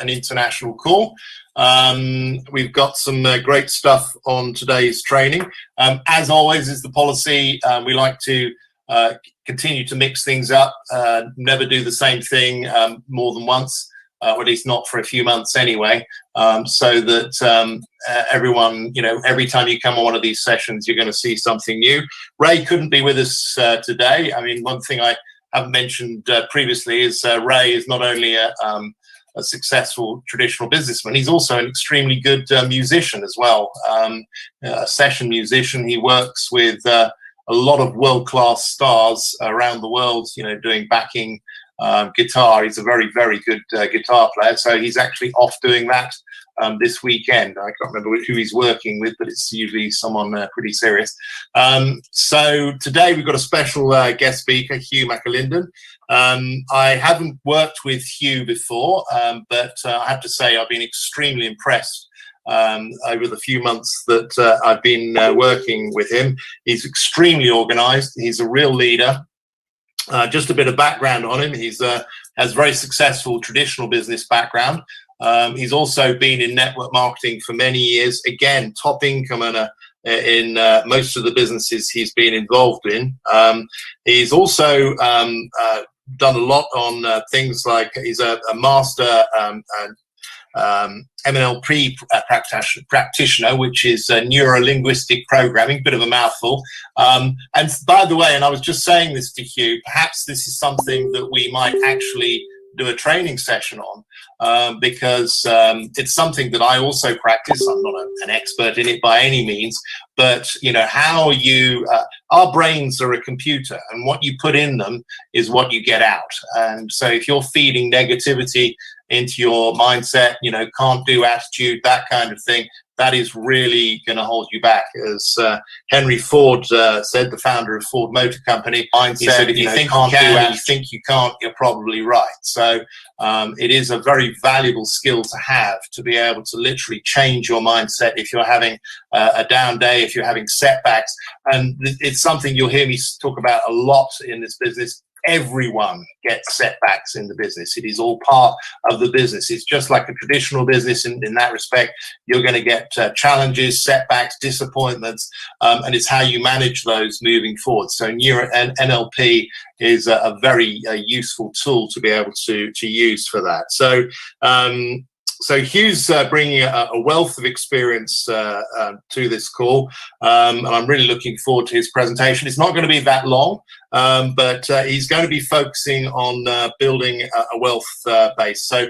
an international call. We've got some great stuff on today's training. As always is the policy, we like to continue to mix things up, never do the same thing more than once, or at least not for a few months anyway, so that everyone, every time you come on one of these sessions, you're going to see something new. Ray couldn't be with us today. I mean, one thing I haven't mentioned previously is Ray is not only a successful traditional businessman, he's also an extremely good musician as well, a session musician. He works with a lot of world-class stars around the world, doing backing guitar. He's a very, very good guitar player. So he's actually off doing that this weekend. I can't remember who he's working with, but it's usually someone pretty serious. So today we've got a special guest speaker, Hugh McAlinden. I haven't worked with Hugh before, but I have to say I've been extremely impressed over the few months that I've been working with him. He's extremely organized. He's a real leader. Just a bit of background on him. He's has very successful traditional business background. He's also been in network marketing for many years. Again, top income earner in most of the businesses he's been involved in. He's also done a lot on things like he's a master NLP practitioner, which is neuro-linguistic programming, bit of a mouthful. And by the way, and I was just saying this to Hugh, perhaps this is something that we might actually do a training session on, because it's something that I also practice. I'm not an expert in it by any means, but how you our brains are a computer, and what you put in them is what you get out. And so if you're feeding negativity into your mindset, can't do attitude, that kind of thing, that is really going to hold you back. As Henry Ford said, the founder of Ford Motor Company, he said, if you think you can and you think you can't, you're probably right. So it is a very valuable skill to have, to be able to literally change your mindset if you're having a down day, if you're having setbacks. And it's something you'll hear me talk about a lot in this business. Everyone gets setbacks in the business. It is all part of the business. It's just like a traditional business in that respect. You're going to get challenges, setbacks, disappointments, and it's how you manage those moving forward. So NLP is a very useful tool to be able to use for that. So Hugh's bringing a wealth of experience to this call, and I'm really looking forward to his presentation. It's not going to be that long, but he's going to be focusing on building a wealth base. So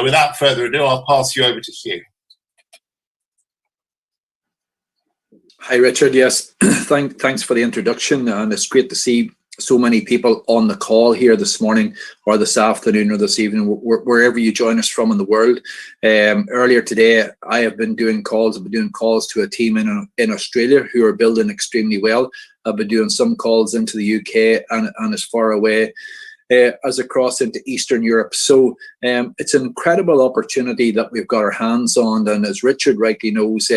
without further ado, I'll pass you over to Hugh. Hi, Richard. Yes, thanks for the introduction, and it's great to see so many people on the call here this morning or this afternoon or this evening, wherever you join us from in the world. Earlier today, I have been doing calls. I've been doing calls to a team in Australia who are building extremely well. I've been doing some calls into the UK and as far away as across into Eastern Europe. So it's an incredible opportunity that we've got our hands on. And as Richard rightly knows,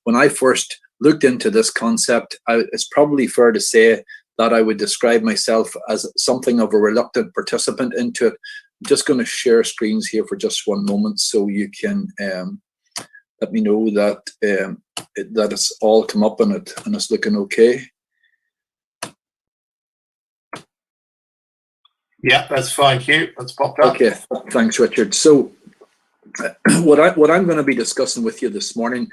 when I first looked into this concept, it's probably fair to say that I would describe myself as something of a reluctant participant into it. I'm just going to share screens here for just one moment so you can let me know that that it's all come up and it's looking okay. Yeah, that's fine, Hugh. That's popped up. Okay, thanks, Richard. So what I'm going to be discussing with you this morning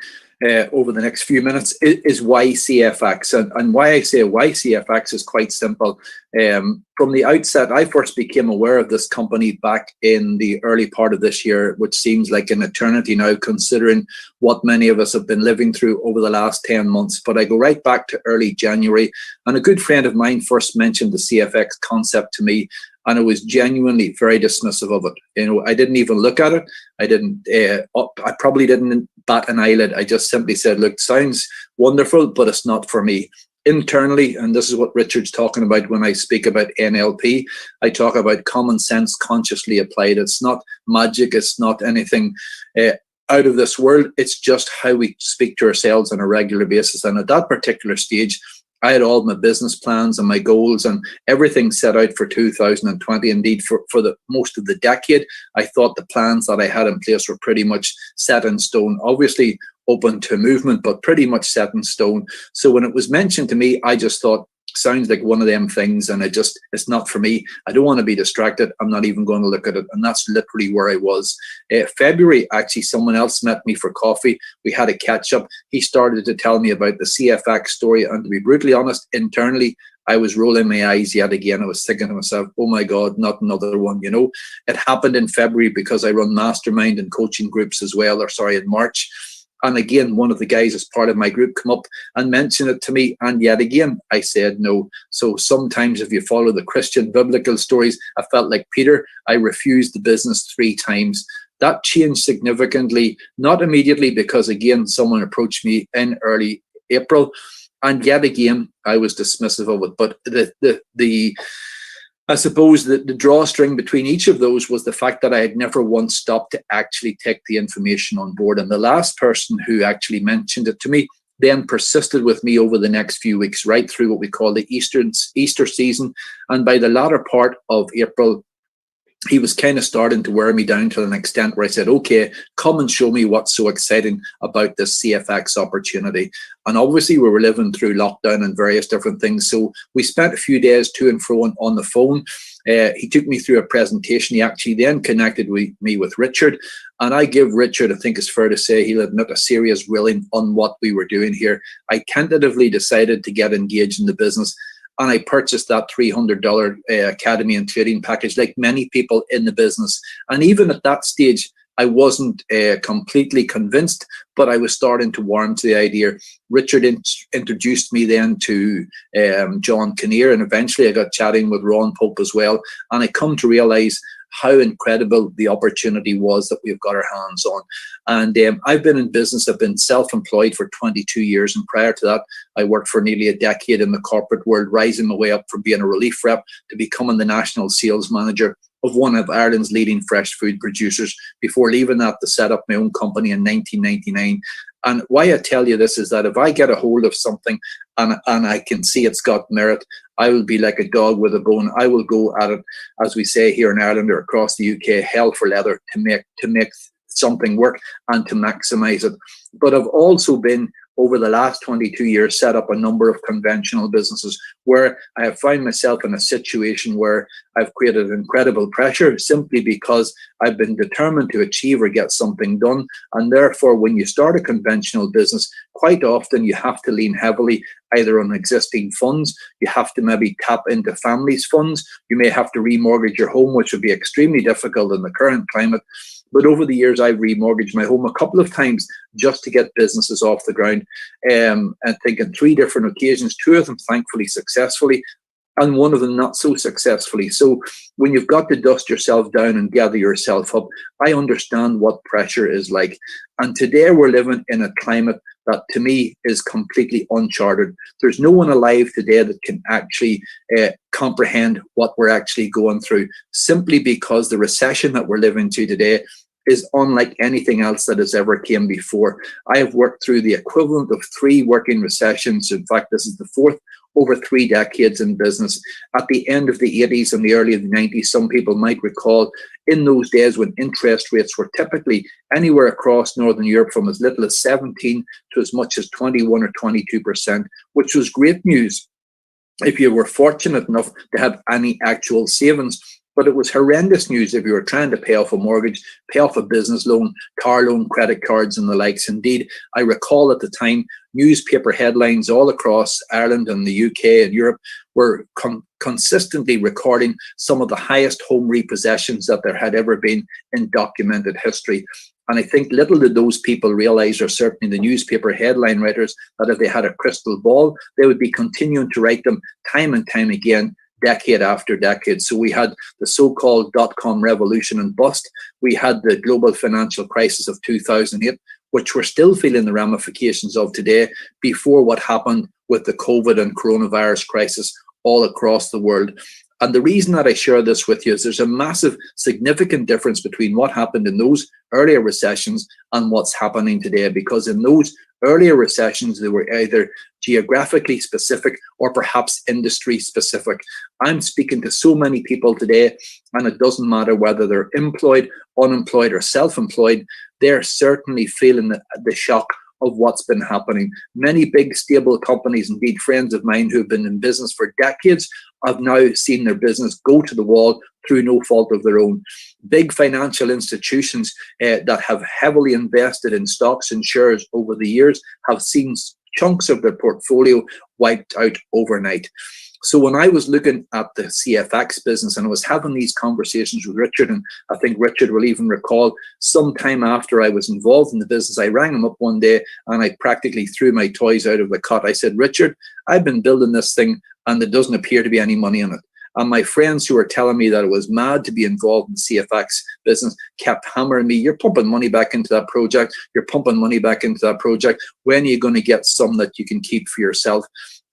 over the next few minutes is YCFX. And why I say YCFX is quite simple. From the outset, I first became aware of this company back in the early part of this year, which seems like an eternity now, considering what many of us have been living through over the last 10 months. But I go right back to early January, and a good friend of mine first mentioned the CFX concept to me, and I was genuinely very dismissive of it. I didn't even look at it. I probably didn't bat an eyelid. I just simply said, look, sounds wonderful, but it's not for me. Internally, and this is what Richard's talking about when I speak about NLP, I talk about common sense consciously applied. It's not magic. It's not anything out of this world. It's just how we speak to ourselves on a regular basis. And at that particular stage, I had all my business plans and my goals and everything set out for 2020. Indeed, for the most of the decade, I thought the plans that I had in place were pretty much set in stone. Obviously open to movement, but pretty much set in stone. So when it was mentioned to me, I just thought, sounds like one of them things, and it's not for me. I don't want to be distracted. I'm not even going to look at it. And that's literally where I was. February, actually, someone else met me for coffee. We had a catch up. He started to tell me about the CFX story. And to be brutally honest, internally, I was rolling my eyes yet again. I was thinking to myself, oh my God, not another one. You know, it happened in February because I run mastermind and coaching groups as well, in March. And again, one of the guys as part of my group come up and mentioned it to me. And yet again, I said no. So sometimes if you follow the Christian biblical stories, I felt like Peter. I refused the business 3 times. That changed significantly, not immediately, because again, someone approached me in early April. And yet again, I was dismissive of it. But I suppose that the drawstring between each of those was the fact that I had never once stopped to actually take the information on board. And the last person who actually mentioned it to me then persisted with me over the next few weeks, right through what we call the Easter season. And by the latter part of April, he was kind of starting to wear me down to an extent where I said, okay, come and show me what's so exciting about this CFX opportunity. And obviously we were living through lockdown and various different things. So we spent a few days to and fro on the phone. He took me through a presentation. He actually then connected me with Richard. And I give Richard, I think it's fair to say, he'll admit, a serious willing on what we were doing here. I tentatively decided to get engaged in the business. And I purchased that $300 Academy and Trading package, like many people in the business. And even at that stage, I wasn't completely convinced, but I was starting to warm to the idea. Richard introduced me then to John Kinnear, and eventually I got chatting with Ron Pope as well. And I come to realize how incredible the opportunity was that we've got our hands on. And I've been in business. I've been self-employed for 22 years. And prior to that, I worked for nearly a decade in the corporate world, rising my way up from being a relief rep to becoming the national sales manager of one of Ireland's leading fresh food producers before leaving that to set up my own company in 1999. And why I tell you this is that if I get a hold of something and I can see it's got merit, I will be like a dog with a bone. I will go at it, as we say here in Ireland or across the UK, hell for leather to make something work and to maximize it. But I've also been, over the last 22 years, set up a number of conventional businesses where I have found myself in a situation where I've created incredible pressure simply because I've been determined to achieve or get something done. And therefore, when you start a conventional business, quite often you have to lean heavily either on existing funds, you have to maybe tap into families' funds, you may have to remortgage your home, which would be extremely difficult in the current climate. But over the years, I've remortgaged my home a couple of times just to get businesses off the ground. I think on 3 different occasions, 2 of them thankfully successfully, and 1 of them not so successfully. So when you've got to dust yourself down and gather yourself up, I understand what pressure is like. And today we're living in a climate that to me is completely uncharted. There's no one alive today that can actually comprehend what we're actually going through, simply because the recession that we're living through today is unlike anything else that has ever came before. I have worked through the equivalent of 3 working recessions. In fact, this is the 4th over 3 decades in business. At the end of the 80s and the early of the 90s, some people might recall, in those days when interest rates were typically anywhere across Northern Europe from as little as 17 to as much as 21 or 22%, which was great news if you were fortunate enough to have any actual savings. But it was horrendous news if you were trying to pay off a mortgage, pay off a business loan, car loan, credit cards, and the likes. Indeed, I recall at the time, newspaper headlines all across Ireland and the UK and Europe were consistently recording some of the highest home repossessions that there had ever been in documented history. And I think little did those people realize, or certainly the newspaper headline writers, that if they had a crystal ball, they would be continuing to write them time and time again, decade after decade. So we had the so-called dot-com revolution and bust. We had the global financial crisis of 2008, which we're still feeling the ramifications of today, before what happened with the COVID and coronavirus crisis all across the world. And the reason that I share this with you is there's a massive, significant difference between what happened in those earlier recessions and what's happening today. Because in those earlier recessions, they were either geographically specific or perhaps industry specific. I'm speaking to so many people today, and it doesn't matter whether they're employed, unemployed, or self-employed, they're certainly feeling the shock of what's been happening. Many big stable companies, indeed friends of mine who've been in business for decades, have now seen their business go to the wall through no fault of their own. Big financial institutions that have heavily invested in stocks and shares over the years have seen chunks of their portfolio wiped out overnight. So when I was looking at the CFX business and I was having these conversations with Richard, and I think Richard will even recall, sometime after I was involved in the business, I rang him up one day and I practically threw my toys out of the cot. I said, Richard, I've been building this thing and there doesn't appear to be any money in it. And my friends who were telling me that it was mad to be involved in the CFX business kept hammering me, you're pumping money back into that project, you're pumping money back into that project. When are you going to get some that you can keep for yourself?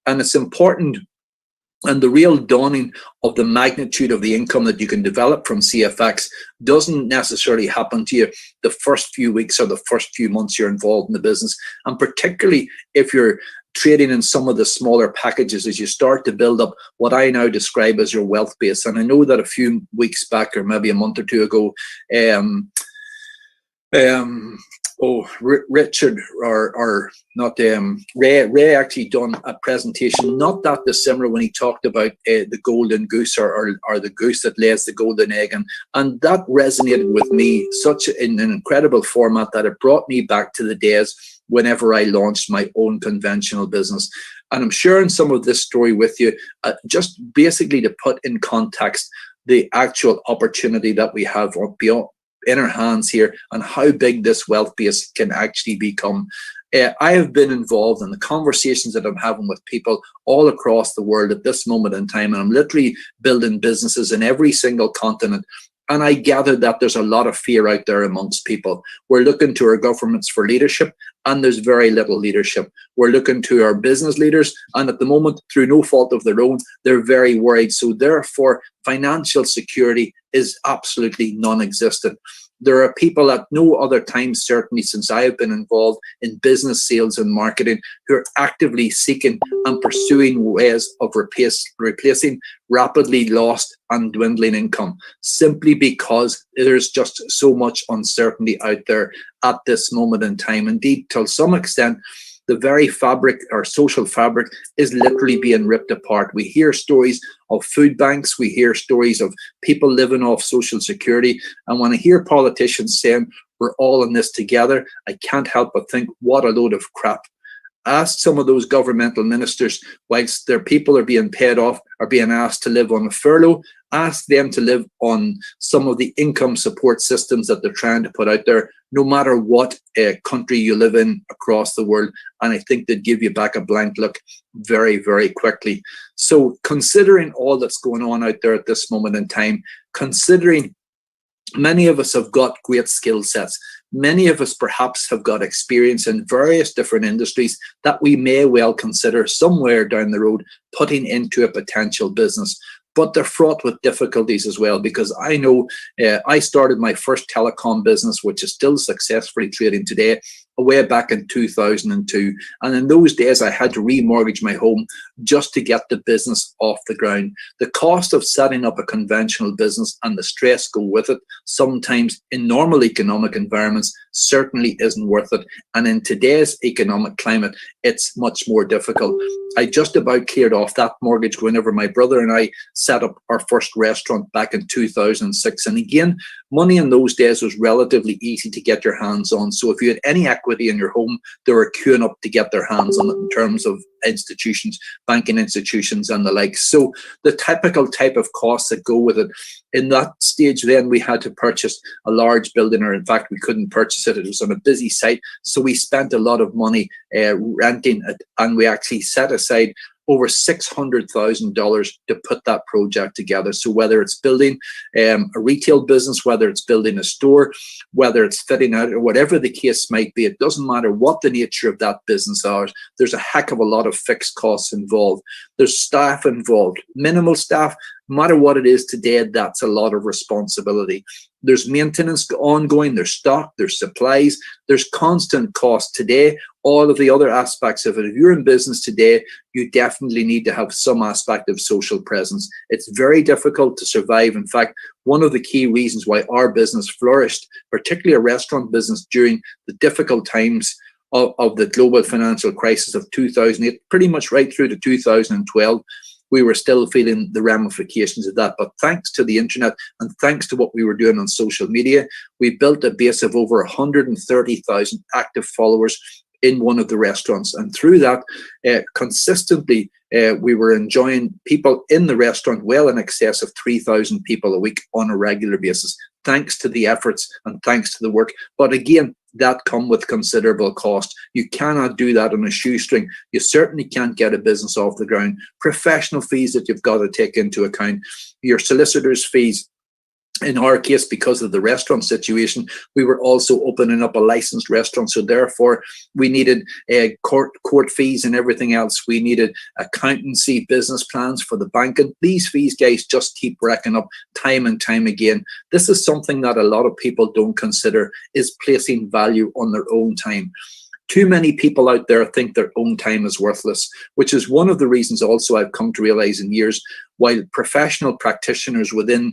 And it's important. And the real dawning of the magnitude of the income that you can develop from CFX doesn't necessarily happen to you the first few weeks or the first few months you're involved in the business. And particularly if you're trading in some of the smaller packages, as you start to build up what I now describe as your wealth base. And I know that a few weeks back, or maybe a month or two ago, Richard or not Ray actually done a presentation not that dissimilar when he talked about the golden goose or the goose that lays the golden egg, and that resonated with me such in an incredible format that it brought me back to the days whenever I launched my own conventional business. And I'm sharing some of this story with you just basically to put in context the actual opportunity that we have in our hands here and how big this wealth base can actually become. I have been involved in the conversations that I'm having with people all across the world at this moment in time, and I'm literally building businesses in every single continent. And I gather that there's a lot of fear out there amongst people. We're looking to our governments for leadership, and there's very little leadership. We're looking to our business leaders, and at the moment, through no fault of their own, they're very worried. So therefore, financial security is absolutely non-existent. There are people at no other time, certainly since I have been involved in business, sales and marketing, who are actively seeking and pursuing ways of replacing rapidly lost and dwindling income, simply because there's just so much uncertainty out there at this moment in time. Indeed, to some extent, the very fabric, our social fabric, is literally being ripped apart. We hear stories of food banks. We hear stories of people living off Social Security. And when I hear politicians saying we're all in this together, I can't help but think, what a load of crap. Ask some of those governmental ministers, whilst their people are being paid off, are being asked to live on a furlough, ask them to live on some of the income support systems that they're trying to put out there, no matter what country you live in across the world. And I think they'd give you back a blank look very, very quickly. So considering all that's going on out there at this moment in time, considering many of us have got great skill sets, many of us perhaps have got experience in various different industries that we may well consider somewhere down the road putting into a potential business. But they're fraught with difficulties as well, because I know I started my first telecom business, which is still successfully trading today, way back in 2002. And in those days, I had to remortgage my home just to get the business off the ground. The cost of setting up a conventional business and the stress go with it, sometimes in normal economic environments, certainly isn't worth it. And in today's economic climate, it's much more difficult. I just about cleared off that mortgage whenever my brother and I set up our first restaurant back in 2006. And again, money in those days was relatively easy to get your hands on. So if you had any equity in your home, they were queuing up to get their hands on it in terms of institutions, banking institutions and the like. So the typical type of costs that go with it. In that stage, then we had to purchase a large building, or in fact, we couldn't purchase it. It was on a busy site. So we spent a lot of money renting it, and we actually set aside over $600,000 to put that project together. So whether it's building a retail business, whether it's building a store, whether it's fitting out, or whatever the case might be, it doesn't matter what the nature of that business is. There's a heck of a lot of fixed costs involved. There's staff involved, minimal staff, No matter what it is today, that's a lot of responsibility. There's maintenance ongoing, there's stock, there's supplies, there's constant cost today, all of the other aspects of it. If you're in business today, you definitely need to have some aspect of social presence. It's very difficult to survive. In fact, one of the key reasons why our business flourished, particularly a restaurant business during the difficult times of the global financial crisis of 2008, pretty much right through to 2012, we were still feeling the ramifications of that. But thanks to the internet and thanks to what we were doing on social media, we built a base of over 130,000 active followers in one of the restaurants. And through that, consistently, we were enjoying people in the restaurant well in excess of 3,000 people a week on a regular basis, thanks to the efforts and thanks to the work. But again, that come with considerable cost. You cannot do that on a shoestring. You certainly can't get a business off the ground. Professional fees that you've got to take into account, your solicitor's fees. In our case, because of the restaurant situation, we were also opening up a licensed restaurant. So therefore, we needed court fees and everything else. We needed accountancy, business plans for the bank. And these fees, guys, just keep racking up time and time again. This is something that a lot of people don't consider, is placing value on their own time. Too many people out there think their own time is worthless, which is one of the reasons also I've come to realize in years, while professional practitioners within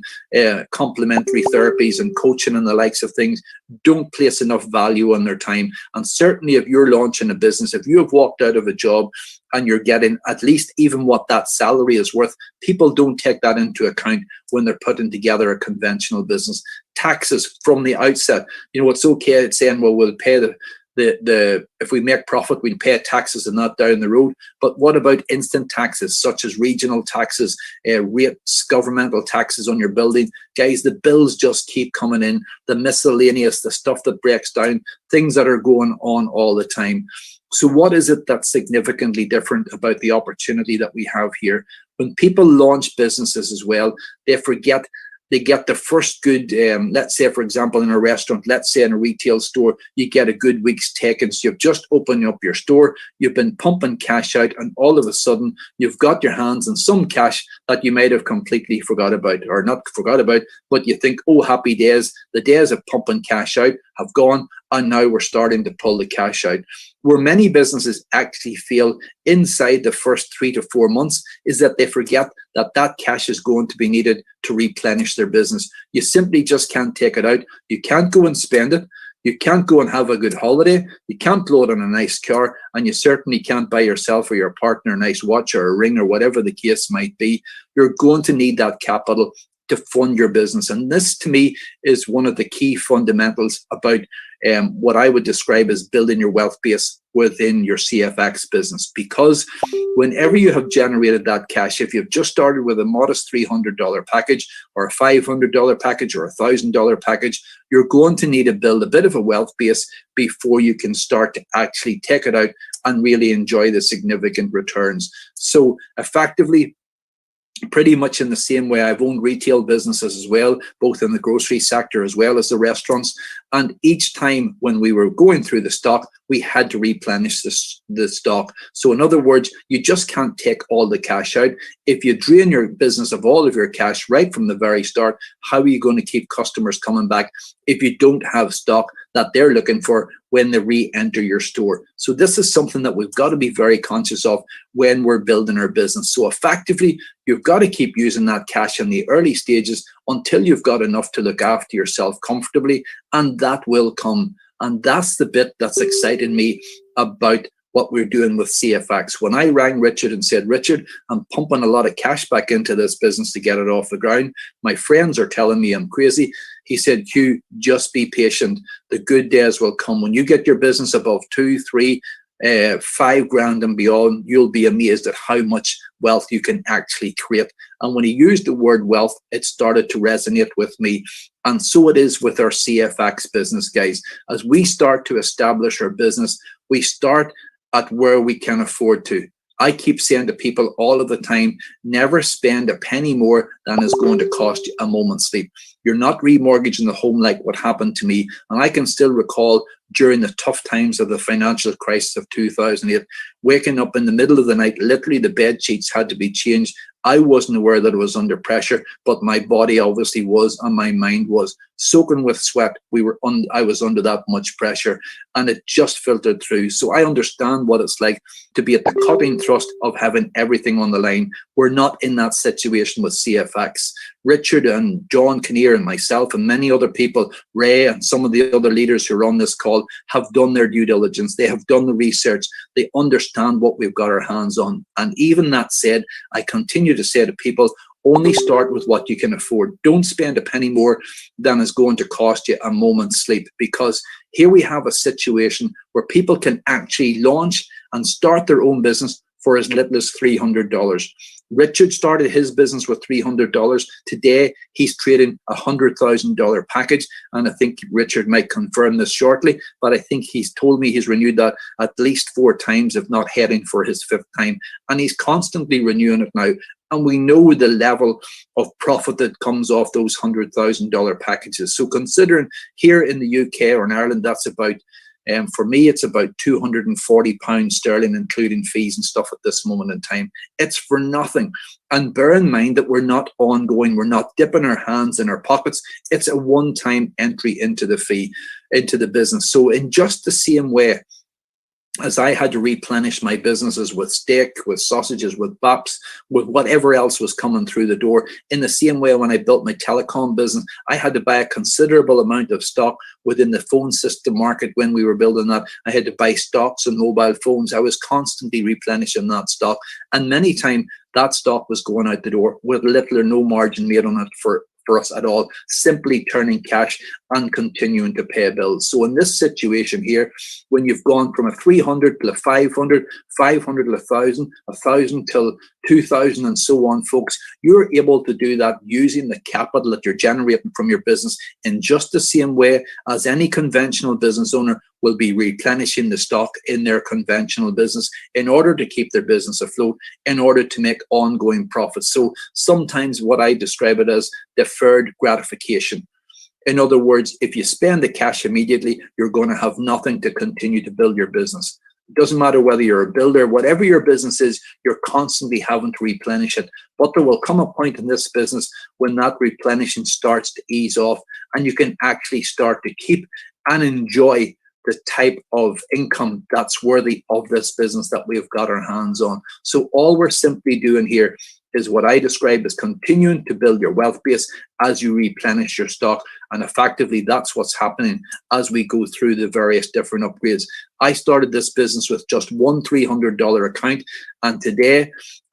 complementary therapies and coaching and the likes of things don't place enough value on their time. And certainly if you're launching a business, if you have walked out of a job and you're getting at least even what that salary is worth, people don't take that into account when they're putting together a conventional business. Taxes from the outset, it's okay at saying, well, we'll pay the if we make profit, we'll pay taxes and not down the road. But what about instant taxes, such as regional taxes, rates, governmental taxes on your building? Guys, the bills just keep coming in, the miscellaneous, the stuff that breaks down, things that are going on all the time. So what is it that's significantly different about the opportunity that we have here? When people launch businesses as well, they get the first good, let's say, for example, in a restaurant, let's say in a retail store, you get a good week's taken. So you've just opened up your store, you've been pumping cash out, and all of a sudden, you've got your hands on some cash that you might have completely forgot about, or not forgot about, but you think, oh, happy days, the days of pumping cash out have gone, and now we're starting to pull the cash out. Where many businesses actually fail inside the first 3 to 4 months is that they forget that that cash is going to be needed to replenish their business. You simply just can't take it out. You can't go and spend it. You can't go and have a good holiday. You can't blow it on a nice car, and you certainly can't buy yourself or your partner a nice watch or a ring or whatever the case might be. You're going to need that capital to fund your business. And this, to me, is one of the key fundamentals about what I would describe as building your wealth base within your CFX business. Because whenever you have generated that cash, if you've just started with a modest $300 package or a $500 package or a $1,000 package, you're going to need to build a bit of a wealth base before you can start to actually take it out and really enjoy the significant returns. So effectively, pretty much in the same way, I've owned retail businesses as well, both in the grocery sector as well as the restaurants. And each time when we were going through the stock, we had to replenish the stock. So in other words, you just can't take all the cash out. If you drain your business of all of your cash right from the very start, how are you going to keep customers coming back if you don't have stock that they're looking for when they re-enter your store? So this is something that we've got to be very conscious of when we're building our business. So effectively, you've got to keep using that cash in the early stages until you've got enough to look after yourself comfortably, and that will come. And that's the bit that's exciting me about what we're doing with CFX. When I rang Richard and said, Richard, I'm pumping a lot of cash back into this business to get it off the ground. My friends are telling me I'm crazy. He said, Hugh, just be patient. The good days will come. When you get your business above 2, 3, 5 grand and beyond, you'll be amazed at how much wealth you can actually create. And when he used the word wealth, it started to resonate with me. And so it is with our CFX business, guys. As we start to establish our business, we start at where we can afford to. I keep saying to people all of the time, never spend a penny more than is going to cost you a moment's sleep. You're not remortgaging the home like what happened to me. And I can still recall during the tough times of the financial crisis of 2008, waking up in the middle of the night, literally the bed sheets had to be changed. I wasn't aware that it was under pressure, but my body obviously was, and my mind was soaking with sweat. I was under that much pressure, and it just filtered through. So I understand what it's like to be at the cutting thrust of having everything on the line. We're not in that situation with CFX. Richard and John Kinnear and myself and many other people, Ray and some of the other leaders who are on this call, have done their due diligence. They have done the research. They understand what we've got our hands on. And even that said, I continue to say to people, only start with what you can afford. Don't spend a penny more than is going to cost you a moment's sleep, because here we have a situation where people can actually launch and start their own business for as little as $300. Richard started his business with $300. Today, he's trading a $100,000 package. And I think Richard might confirm this shortly, but I think he's told me he's renewed that at least 4 times, if not heading for his 5th time. And he's constantly renewing it now. And we know the level of profit that comes off those $100,000 packages. So considering here in the UK or in Ireland, that's about, for me, it's about £240 sterling, including fees and stuff at this moment in time. It's for nothing. And bear in mind that we're not ongoing. We're not dipping our hands in our pockets. It's a one-time entry into the fee, into the business. So in just the same way as I had to replenish my businesses with steak, with sausages, with baps, with whatever else was coming through the door. In the same way, when I built my telecom business, I had to buy a considerable amount of stock within the phone system market when we were building that. I had to buy stocks and mobile phones. I was constantly replenishing that stock. And many times that stock was going out the door with little or no margin made on it for us at all, simply turning cash and continuing to pay bills. So in this situation here, when you've gone from a 300 to a 500, 500 to 1,000, 1,000 till 2,000 and so on, folks, you're able to do that using the capital that you're generating from your business in just the same way as any conventional business owner will be replenishing the stock in their conventional business in order to keep their business afloat, in order to make ongoing profits. So sometimes what I describe it as deferred gratification. In other words, if you spend the cash immediately, you're going to have nothing to continue to build your business. It doesn't matter whether you're a builder, whatever your business is, you're constantly having to replenish it. But there will come a point in this business when that replenishing starts to ease off, and you can actually start to keep and enjoy the type of income that's worthy of this business that we've got our hands on. So all we're simply doing here is what I describe as continuing to build your wealth base as you replenish your stock. And effectively, that's what's happening as we go through the various different upgrades. I started this business with just one $300 account. And today,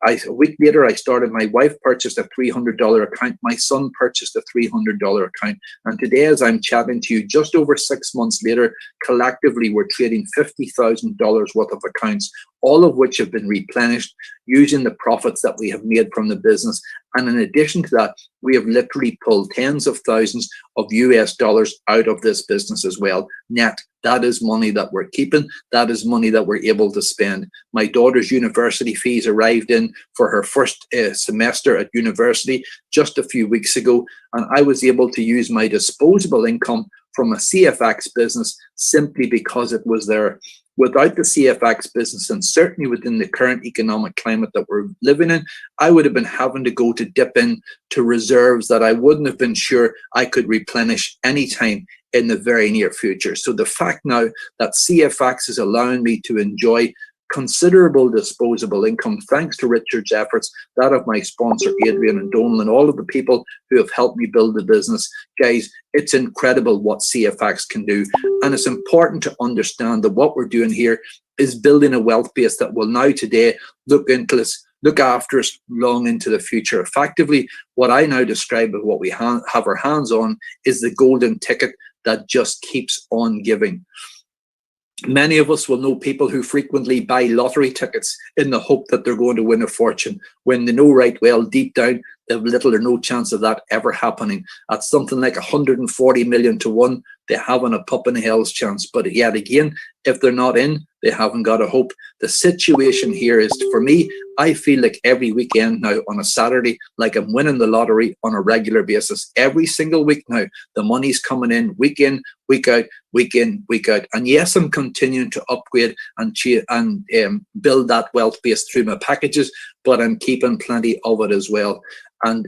a week later, my wife purchased a $300 account. My son purchased a $300 account. And today, as I'm chatting to you, just over 6 months later, collectively, we're trading $50,000 worth of accounts, all of which have been replenished using the profits that we have made from the business. And in addition to that, we have literally pulled tens of thousands of US dollars out of this business as well, net. That is money that we're keeping. That is money that we're able to spend. My daughter's university fees arrived in for her first semester at university just a few weeks ago, and I was able to use my disposable income from a CFX business simply because it was there. Without the CFX business, and certainly within the current economic climate that we're living in, I would have been having to go to dip in to reserves that I wouldn't have been sure I could replenish anytime in the very near future. So the fact now that CFX is allowing me to enjoy considerable disposable income, thanks to Richard's efforts, that of my sponsor, Adrian and Donal, and all of the people who have helped me build the business. Guys, it's incredible what CFX can do. And it's important to understand that what we're doing here is building a wealth base that will now today look after us long into the future. Effectively, what I now describe as what we have our hands on is the golden ticket that just keeps on giving. Many of us will know people who frequently buy lottery tickets in the hope that they're going to win a fortune, when they know right well deep down They have little or no chance of that ever happening. At something like 140 million to 1, they haven't a pup in hell's chance. But yet again, if they're not in, they haven't got a hope. The situation here is, for me, I feel like every weekend now on a Saturday, like I'm winning the lottery on a regular basis. Every single week now, the money's coming in, week out, week in, week out. And yes, I'm continuing to upgrade and build that wealth base through my packages, but I'm keeping plenty of it as well. And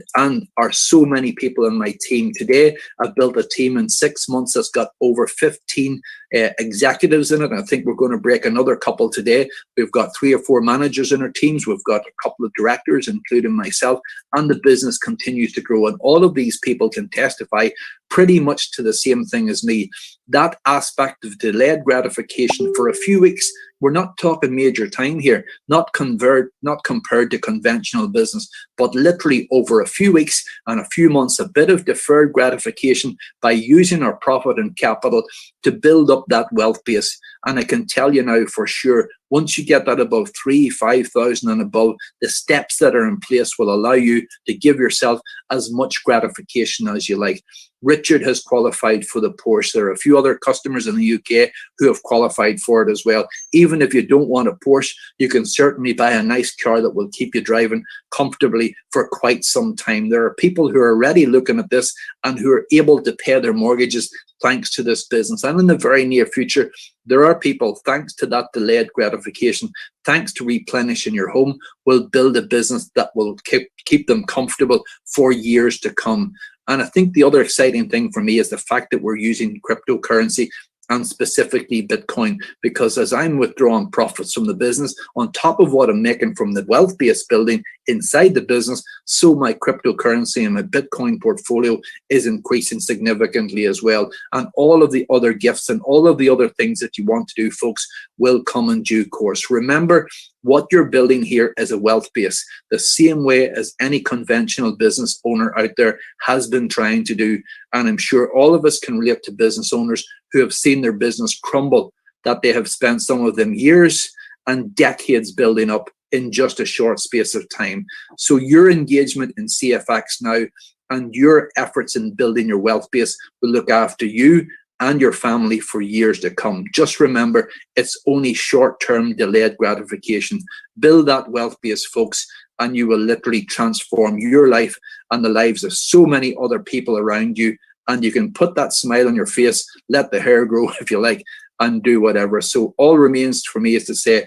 are so many people in my team today. I've built a team in 6 months that's got over 15 executives in it. I think we're going to break another couple today. We've got 3 or 4 managers in our teams. We've got a couple of directors, including myself, and the business continues to grow. And all of these people can testify pretty much to the same thing as me. That aspect of delayed gratification for a few weeks, we're not talking major time here, not compared to conventional business, but literally over a few weeks and a few months, a bit of deferred gratification by using our profit and capital to build up that wealth base. And I can tell you now for sure, once you get that above 5,000 and above, the steps that are in place will allow you to give yourself as much gratification as you like. Richard has qualified for the Porsche. There are a few other customers in the UK who have qualified for it as well. Even if you don't want a Porsche, you can certainly buy a nice car that will keep you driving comfortably for quite some time. There are people who are already looking at this and who are able to pay their mortgages thanks to this business. And in the very near future, there are people, thanks to that delayed gratification, thanks to replenishing your home, will build a business that will keep them comfortable for years to come. And I think the other exciting thing for me is the fact that we're using cryptocurrency and specifically Bitcoin, because as I'm withdrawing profits from the business, on top of what I'm making from the wealth base building inside the business, so my cryptocurrency and my Bitcoin portfolio is increasing significantly as well. And all of the other gifts and all of the other things that you want to do, folks, will come in due course. Remember, what you're building here is a wealth base, the same way as any conventional business owner out there has been trying to do. And I'm sure all of us can relate to business owners who have seen their business crumble, that they have spent some of them years and decades building up in just a short space of time. So your engagement in CFX now and your efforts in building your wealth base will look after you and your family for years to come. Just remember, it's only short-term delayed gratification. Build that wealth base, folks, and you will literally transform your life and the lives of so many other people around you. And you can put that smile on your face, let the hair grow if you like, and do whatever. So all remains for me is to say,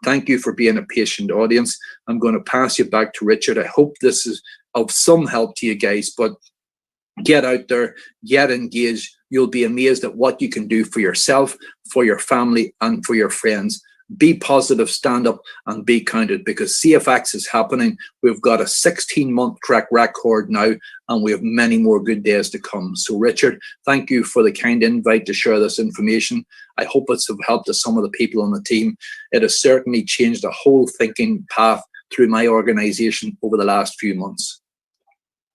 thank you for being a patient audience. I'm going to pass you back to Richard. I hope this is of some help to you guys, but get out there, get engaged. You'll be amazed at what you can do for yourself, for your family, and for your friends. Be positive, stand up, and be counted, because CFX is happening. We've got a 16-month track record now, and we have many more good days to come. So, Richard, thank you for the kind invite to share this information. I hope it's of help to some of the people on the team. It has certainly changed the whole thinking path through my organization over the last few months.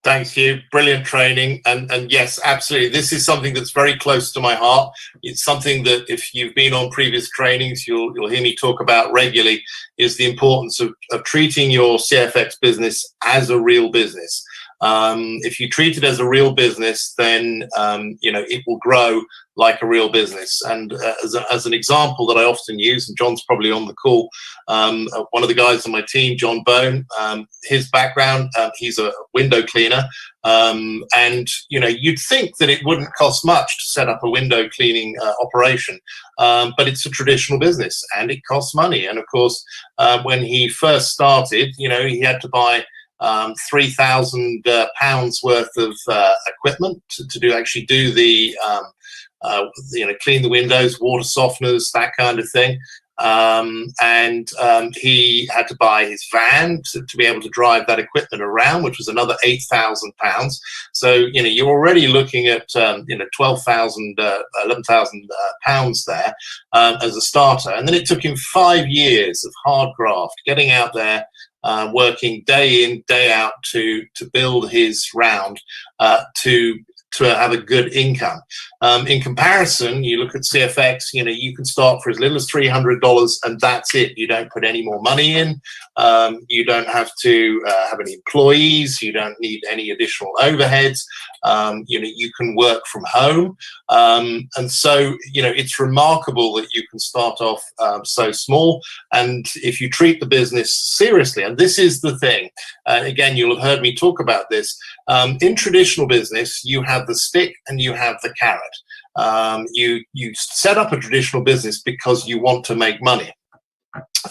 Thanks, Hugh. Brilliant training. And yes, absolutely. This is something that's very close to my heart. It's something that if you've been on previous trainings, you'll hear me talk about regularly, is the importance of treating your CFX business as a real business. If you treat it as a real business, then it will grow like a real business. And as an example that I often use, and John's probably on the call, one of the guys on my team, John Bone, his background, he's a window cleaner, and you'd think that it wouldn't cost much to set up a window cleaning operation, but it's a traditional business and it costs money. And of course, when he first started, he had to buy £3,000 worth of equipment to actually do the clean the windows, water softeners, that kind of thing. And he had to buy his van to be able to drive that equipment around, which was another £8,000. So you're already looking at 12,000, 11,000 pounds there as a starter. And then it took him 5 years of hard graft, getting out there, working day in, day out to build his round, to to have a good income. In comparison, you look at CFX, you can start for as little as $300 and that's it. You don't put any more money in. You don't have to have any employees. You don't need any additional overheads. You can work from home. And so, it's remarkable that you can start off so small. And if you treat the business seriously, and this is the thing, again, you'll have heard me talk about this. In traditional business, you have the stick and you have the carrot. You set up a traditional business because you want to make money.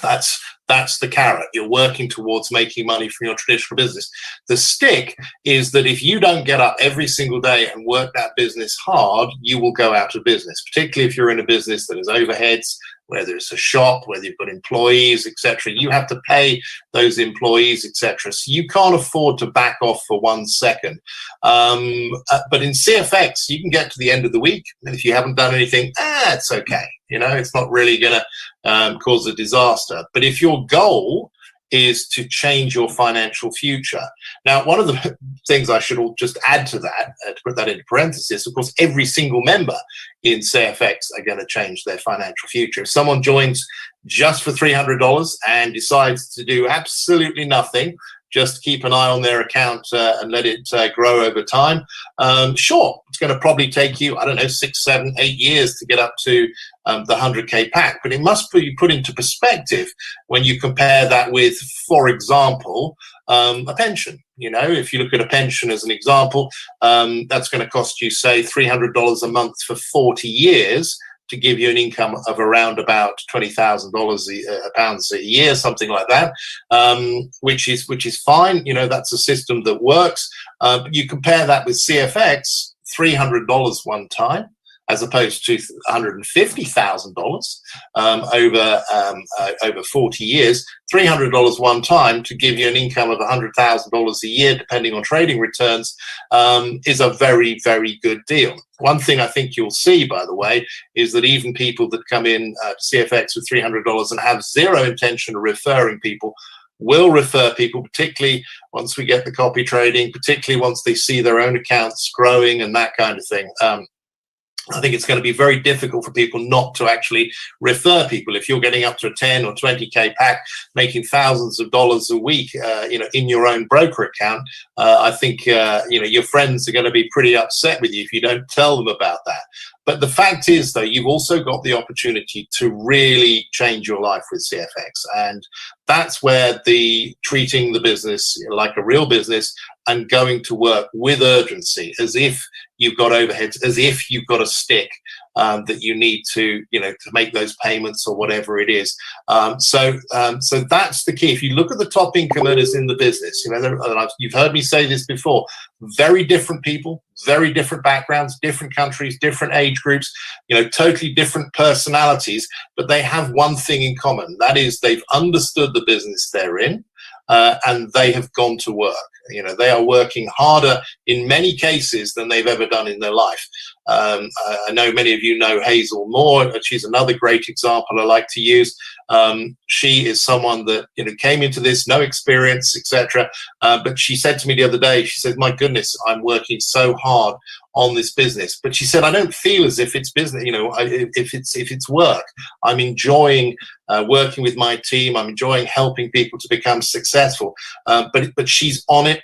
That's the carrot. You're working towards making money from your traditional business. The stick is that if you don't get up every single day and work that business hard, you will go out of business, particularly if you're in a business that has overheads, whether it's a shop, whether you've got employees, etc. You have to pay those employees, etc. So you can't afford to back off for 1 second. But in CFX, you can get to the end of the week, and if you haven't done anything, it's okay. It's not really going to cause a disaster. But if your goal is to change your financial future. Now, one of the things I should just add to that, to put that into parentheses, of course, every single member in CFX are going to change their financial future. If someone joins just for $300 and decides to do absolutely nothing, just keep an eye on their account and let it grow over time. Sure, it's going to probably take you, 6, 7, 8 years to get up to the 100K pack, but it must be put into perspective when you compare that with, for example, a pension. If you look at a pension as an example, that's going to cost you, say, $300 a month for 40 years to give you an income of around about $20,000 pounds a year, something like that, which is fine. That's a system that works. You compare that with CFX, $300 one time, as opposed to $150,000 over 40 years. $300 one time to give you an income of $100,000 a year, depending on trading returns, is a very, very good deal. One thing I think you'll see, by the way, is that even people that come in to CFX with $300 and have zero intention of referring people will refer people, particularly once we get the copy trading, particularly once they see their own accounts growing and that kind of thing. I think it's going to be very difficult for people not to actually refer people. If you're getting up to a 10 or 20K pack, making thousands of dollars a week, in your own broker account, I think, your friends are going to be pretty upset with you if you don't tell them about that. But the fact is, though, you've also got the opportunity to really change your life with CFX. And that's where the treating the business like a real business and going to work with urgency, as if you've got overheads, as if you've got a stick that you need to make those payments or whatever it is. So that's the key. If you look at the top income earners in the business, you've heard me say this before, very different people, very different backgrounds, different countries, different age groups, totally different personalities, but they have one thing in common. That is, they've understood the business they're in, and they have gone to work. They are working harder in many cases than they've ever done in their life. I know many of you know Hazel Moore. She's another great example I like to use. She is someone that came into this, no experience, etc. But she said to me the other day, she said, "My goodness, I'm working so hard on this business." But she said, "I don't feel as if it's business. If it's work. I'm enjoying working with my team. I'm enjoying helping people to become successful." But she's on it.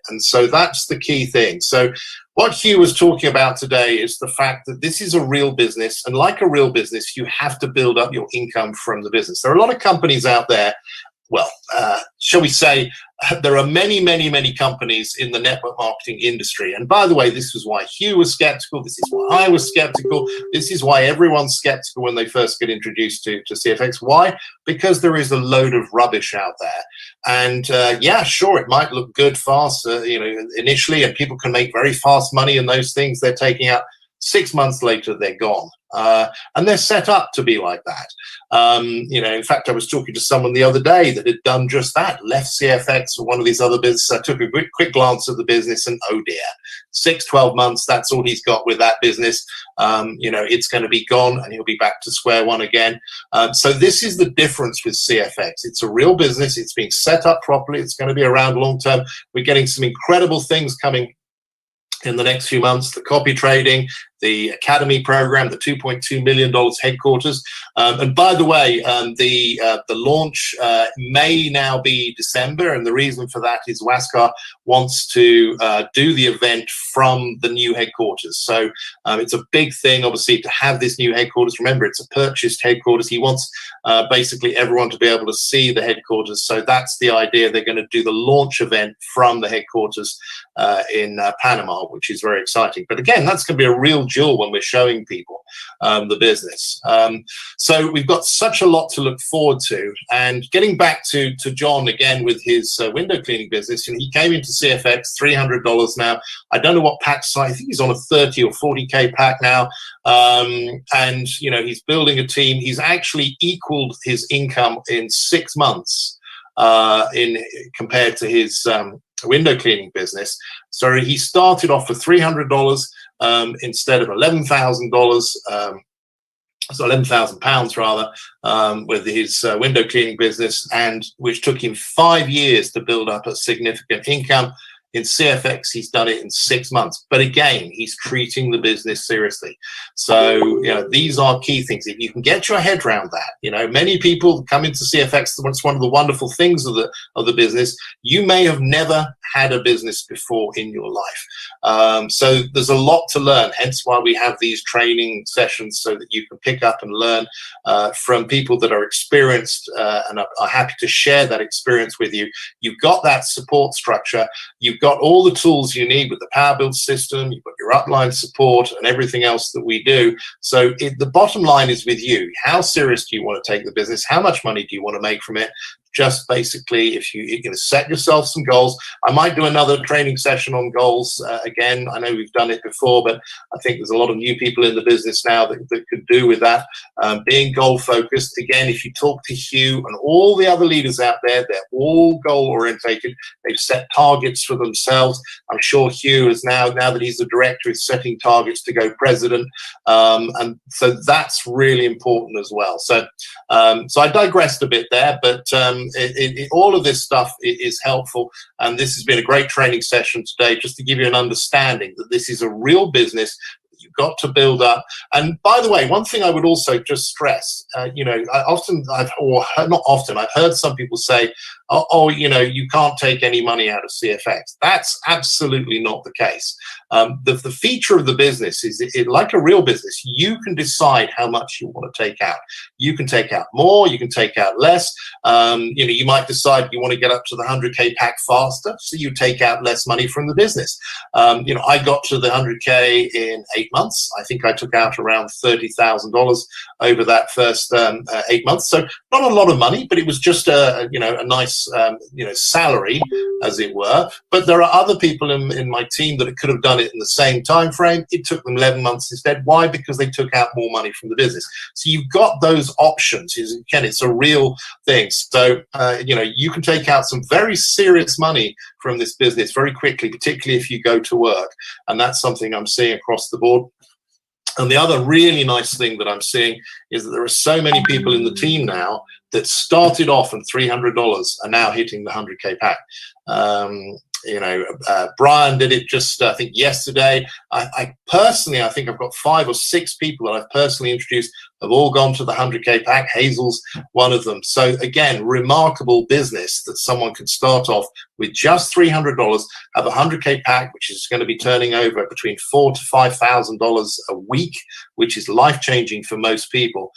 And so that's the key thing. So what Hugh was talking about today is the fact that this is a real business, and like a real business, you have to build up your income from the business. There are a lot of companies out there. Well, shall we say, there are many, many, many companies in the network marketing industry. And by the way, this is why Hugh was skeptical. This is why I was skeptical. This is why everyone's skeptical when they first get introduced to CFX. Why? Because there is a load of rubbish out there. And yeah, sure, it might look good, fast, initially, and people can make very fast money in those things they're taking out. 6 months later, they're gone. And they're set up to be like that. In fact, I was talking to someone the other day that had done just that, left CFX for one of these other businesses. I took a quick glance at the business and, oh dear, 6-12 months, that's all he's got with that business. It's going to be gone and he'll be back to square one again. So this is the difference with CFX. It's a real business. It's being set up properly. It's going to be around long term. We're getting some incredible things coming in the next few months, the copy trading, the Academy program, the $2.2 million headquarters. And by the way, the launch may now be December, and the reason for that is Waskar wants to do the event from the new headquarters. So it's a big thing, obviously, to have this new headquarters. Remember, it's a purchased headquarters. He wants basically everyone to be able to see the headquarters. So that's the idea. They're going to do the launch event from the headquarters in Panama, which is very exciting. But again, that's going to be a real jewel when we're showing people the business. So we've got such a lot to look forward to. And getting back to John again with his window cleaning business, and he came into CFX $300 now. I don't know what pack size. I think he's on a 30 or 40K pack now. And he's building a team. He's actually equaled his income in 6 months compared to his window cleaning business. So he started off with $300 instead of $11,000, so £11,000 rather, with his window cleaning business, and which took him 5 years to build up a significant income. In CFX, he's done it in 6 months. But again, he's treating the business seriously. So, these are key things. If you can get your head around that, many people come into CFX. It's one of the wonderful things of the business. You may have never had a business before in your life. So there's a lot to learn, hence why we have these training sessions so that you can pick up and learn from people that are experienced and are happy to share that experience with you. You've got that support structure. You've got all the tools you need with the Power Build system. You've got your upline support and everything else that we do. So the bottom line is with you. How serious do you want to take the business? How much money do you want to make from it? Just basically, if you're going to set yourself some goals. I might do another training session on goals again. I know we've done it before, but I think there's a lot of new people in the business now that could do with that. Being goal focused. Again, if you talk to Hugh and all the other leaders out there, they're all goal orientated. They've set targets for themselves. I'm sure Hugh is now that he's the director, is setting targets to go president. And so that's really important as well. So I digressed a bit there, but all of this stuff is helpful, and this has been a great training session today just to give you an understanding that this is a real business that you've got to build up. And by the way, one thing I would also just stress, I've heard some people say, you can't take any money out of CFX. That's absolutely not the case. The feature of the business is like a real business. You can decide how much you want to take out. You can take out more, you can take out less. You might decide you want to get up to the 100K pack faster, so you take out less money from the business. I got to the 100K in 8 months. I think I took out around $30,000 over that first 8 months. So not a lot of money, but it was just a nice salary, as it were. But there are other people in my team that could have done it in the same time frame. It took them 11 months instead. Why? Because they took out more money from the business. So you've got those options. Again, it's a real thing. So you can take out some very serious money from this business very quickly, particularly if you go to work. And that's something I'm seeing across the board. And the other really nice thing that I'm seeing is that there are so many people in the team now that started off on $300 are now hitting the 100K pack. Brian did it just, I think, yesterday. I personally, I think I've got 5 or 6 people that I've personally introduced have all gone to the 100K pack. Hazel's one of them. So again, remarkable business that someone can start off with just $300, have a 100K pack, which is going to be turning over between $4,000 to $5,000 a week, which is life-changing for most people.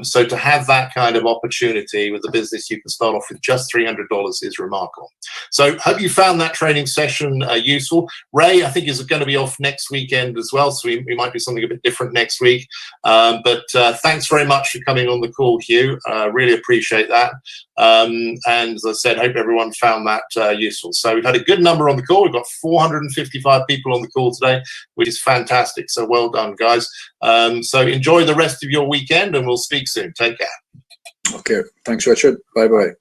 So to have that kind of opportunity with a business you can start off with just $300 is remarkable. So hope you found that training session useful. Ray, I think, is going to be off next weekend as well, so we might do something a bit different next week. But thanks very much for coming on the call, Hugh. Really appreciate that. And as I said, hope everyone found that useful. So we've had a good number on the call. We've got 455 people on the call today, which is fantastic. So well done, guys. So enjoy the rest of your weekend, and we'll speak soon. Take care. Okay. Thanks, Richard. Bye-bye.